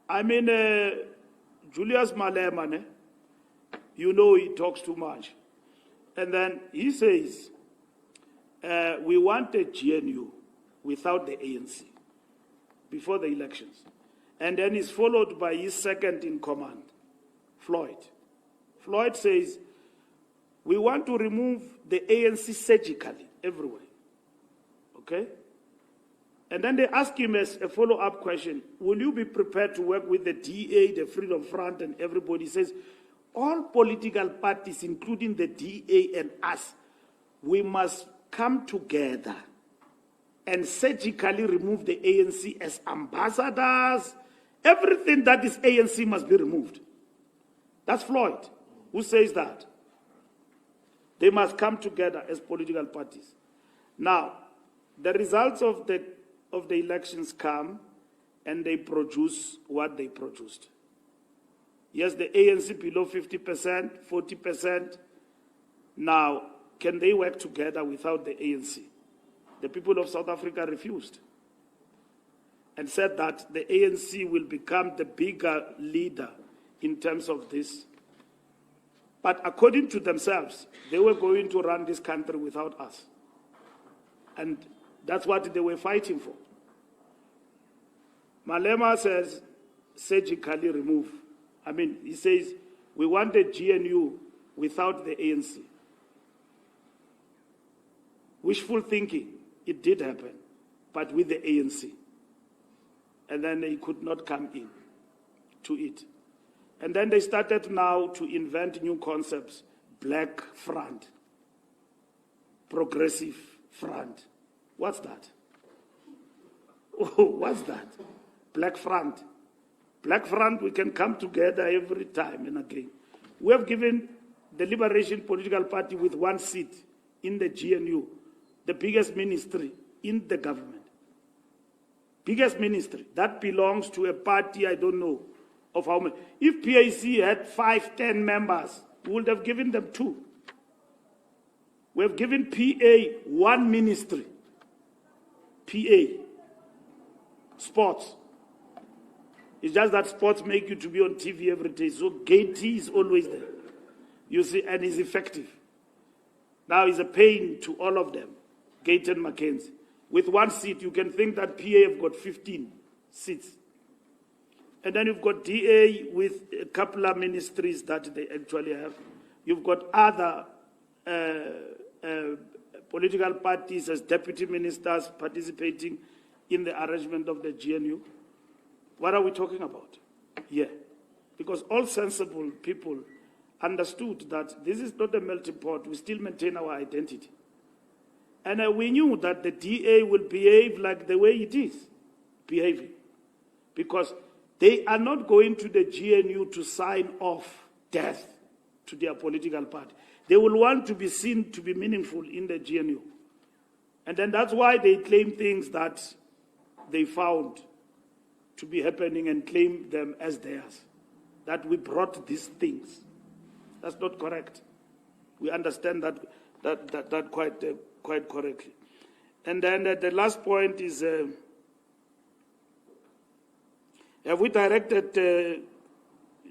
I mean, Julius Malema, you know he talks too much. And then he says, we want a GNU without the ANC before the elections. And then he's followed by his second in command, Floyd. Floyd says, we want to remove the ANC surgically everywhere. Okay? And then they ask him as a follow-up question, will you be prepared to work with the DA, the Freedom Front, and everybody? He says, all political parties, including the DA and us, we must come together and surgically remove the ANC as ambassadors. Everything that is ANC must be removed. That's Floyd who says that. They must come together as political parties. Now, the results of the elections come and they produce what they produced. Yes, the ANC below 50%, 40%. Now, can they work together without the ANC? The people of South Africa refused and said that the ANC will become the bigger leader in terms of this. But according to themselves, they were going to run this country without us. And that's what they were fighting for. Malema says, surgically remove. I mean, he says, we want a GNU without the ANC. Wishful thinking, it did happen, but with the ANC. And then they could not come in to it. And then they started now to invent new concepts, Black Front, Progressive Front. What's that? Oh, what's that? Black Front. Black Front, we can come together every time and again. We have given the Liberation Political Party with one seat in the GNU, the biggest ministry in the government. Biggest ministry. That belongs to a party, I don't know of how many. If PAC had 5, 10 members, we would have given them 2. We have given PA 1 ministry. PA. Sports. It's just that sports make you to be on TV every day. So Gaiety is always there. You see, and is effective. Now it's a pain to all of them. Gaiety and Mackenzie. With 1 seat, you can think that PA have got 15 seats. And then you've got DA with a couple of ministries that they actually have. You've got other political parties as deputy ministers participating in the arrangement of the GNU. What are we talking about? Yeah. Because all sensible people understood that this is not a melting pot. We still maintain our identity. And we knew that the DA will behave like the way it is behaving. Because they are not going to the GNU to sign off death to their political party. They will want to be seen to be meaningful in the GNU. And then that's why they claim things that they found to be happening and claim them as theirs. That we brought these things. That's not correct. We understand that quite correctly. And then the last point is, have we directed the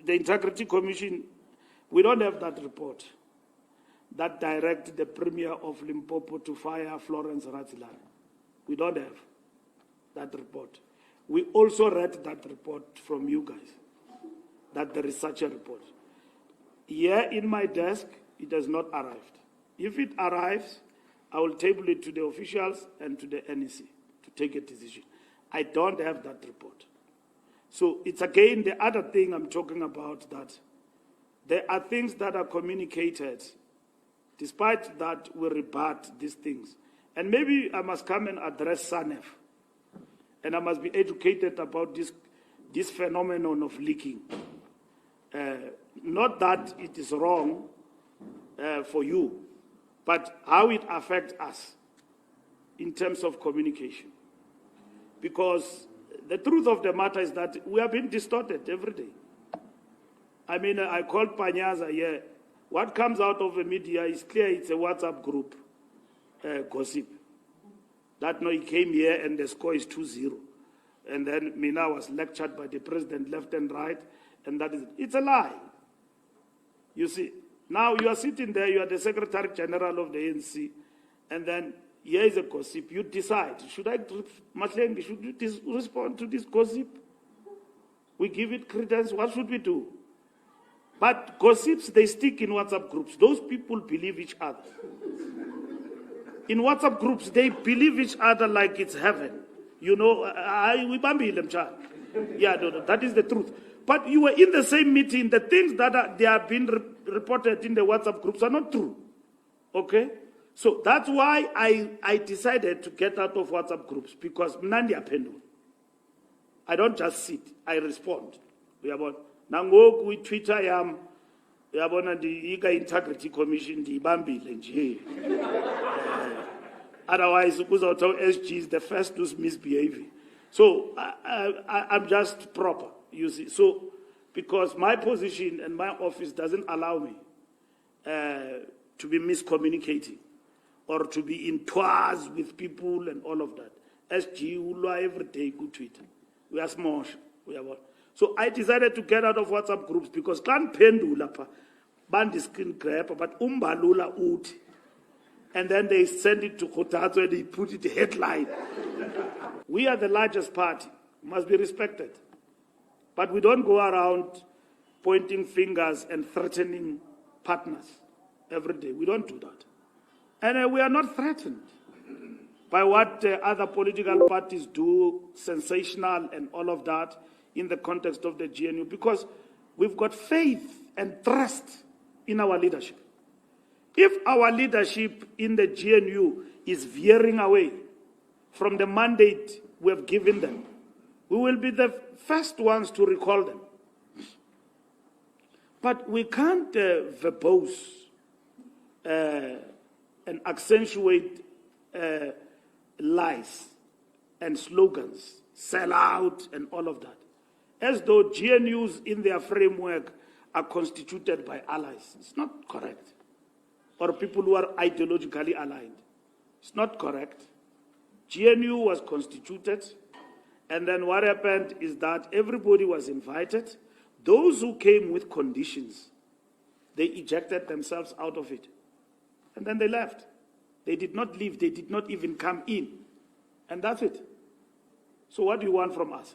Integrity Commission? We don't have that report that direct the Premier of Limpopo to fire Florence Ratilane. We don't have that report. We also read that report from you guys, that there is such a report. Here in my desk, it has not arrived. If it arrives, I will table it to the officials and to the NEC to take a decision. I don't have that report. So it's again the other thing I'm talking about, that there are things that are communicated. Despite that, we rebut these things. And maybe I must come and address SANEF. And I must be educated about this phenomenon of leaking. Not that it is wrong for you, but how it affects us in terms of communication. Because the truth of the matter is that we are being distorted every day. I mean, I called Panyaza here. What comes out of the media is clear. It's a WhatsApp group gossip. That no, he came here and the score is 2-0. And then Mina was lectured by the president left and right, and that is it. It's a lie. You see, now you are sitting there, you are the Secretary General of the ANC, and then here is a gossip. You decide, should you respond to this gossip? We give it credence, what should we do? But gossips, they stick in WhatsApp groups. Those people believe each other. In WhatsApp groups, they believe each other like it's heaven. You know, yeah, no, that is the truth. But you were in the same meeting. The things that they have been reported in the WhatsApp groups are not true. Okay? So that's why I decided to get out of WhatsApp groups, because mnandi aphendula. I don't just sit, I respond. Nangoku we Twitter yam, uyabona the Integrity Commission ndiyibambile nje. Otherwise, SG is the first to misbehaving. So I'm just proper, you see. So because my position and my office doesn't allow me to be miscommunicating or to be in tours with people and all of that. SG will every day go Twitter. We are small. So I decided to get out of WhatsApp groups because can't pendula pa band screen grab, but Mbalula uti. And then they send it to Kotatsu and they put it headline. We are the largest party, must be respected. But we don't go around pointing fingers and threatening partners every day. We don't do that. And we are not threatened by what other political parties do, sensational and all of that, in the context of the GNU, because we've got faith and trust in our leadership. If our leadership in the GNU is veering away from the mandate we have given them, we will be the first ones to recall them. But we can't verbose and accentuate lies and slogans, sell out and all of that, as though GNUs in their framework are constituted by allies. It's not correct. Or people who are ideologically aligned. It's not correct. GNU was constituted, and then what happened is that everybody was invited. Those who came with conditions, they ejected themselves out of it. And then they left. They did not leave. They did not even come in. And that's it. So what do you want from us?